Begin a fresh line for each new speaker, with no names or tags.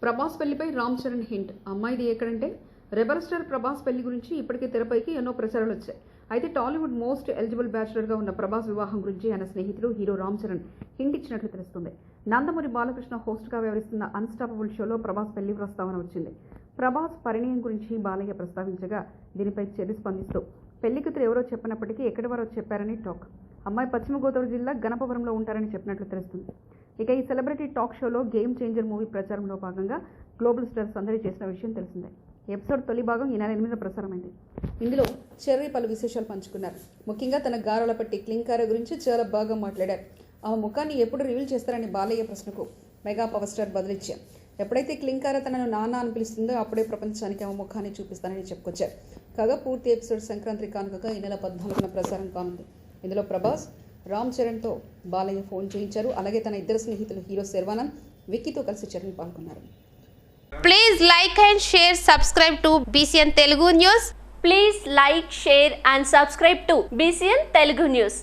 Prabhas పెళ్లిపై Ram Charan hint. అమ్మాయిది ఎక్కడంటే rebel star Prabhas పెళ్లి గురించి ఇప్పటికే తెరపైకి ఎన్నో ప్రచారాలు వచ్చాయి. అయితే టాలీవుడ్ మోస్ట్ ఎలిజిబుల్ బ్యాచులర్గా ఉన్న ప్రభాస్ వివాహం గురించి ఆయన స్నేహితుడు హీరో రామ్ చరణ్ హింట్ ఇచ్చినట్లు తెలుస్తుంది. నందమూరి బాలకృష్ణ హోస్ట్గా వ్యవహరిస్తున్న అన్స్టాపబుల్ షోలో ప్రభాస్ పెళ్లి ప్రస్తావన వచ్చింది. ప్రభాస్ పరిణయం గురించి బాలయ్య ప్రస్తావించగా దీనిపై చెల్లి స్పందిస్తూ పెళ్లి కూతురు ఎవరో చెప్పినప్పటికీ ఎక్కడి వారో చెప్పారని టాక్. అమ్మాయి పశ్చిమ గోదావరి జిల్లా గణపవరంలో ఉంటారని చెప్పినట్లు తెలుస్తుంది. ఇక ఈ సెలబ్రిటీ టాక్ షోలో గేమ్ చేంజర్ మూవీ ప్రచారంలో భాగంగా గ్లోబల్ స్టార్ సందడి చేసిన విషయం తెలిసిందే. ఎపిసోడ్ తొలి భాగం ఈ నెల 8న ప్రసారమైంది. ఇందులో చెర్రీ పలు విశేషాలు పంచుకున్నారు. ముఖ్యంగా తన గారాల పట్టి క్లింకార గురించి చాలా బాగా మాట్లాడారు. ఆ ముఖాన్ని ఎప్పుడు రివీల్ చేస్తారని బాలయ్య ప్రశ్నకు మెగా పవర్ స్టార్ బదులిచ్చారు. ఎప్పుడైతే క్లింకార తనను నాన్న అని పిలుస్తుందో అప్పుడే ప్రపంచానికి ఆమె ముఖాన్ని చూపిస్తానని చెప్పుకొచ్చారు. కాగా పూర్తి ఎపిసోడ్ సంక్రాంతి కానుకగా ఈ నెల 14న ప్రసారం కానుంది. ఇందులో ప్రభాస్ రామ్ చరణ్తో బాలయ్య ఫోన్ చేయించారు. అలాగే తన ఇద్దరు స్నేహితులు హీరో శర్వానంద్, విక్కీతో కలిసి చరణ్ పాల్గొన్నారు.
Please like and share, subscribe to BCN Telugu News.
Please like, share and subscribe to BCN Telugu News.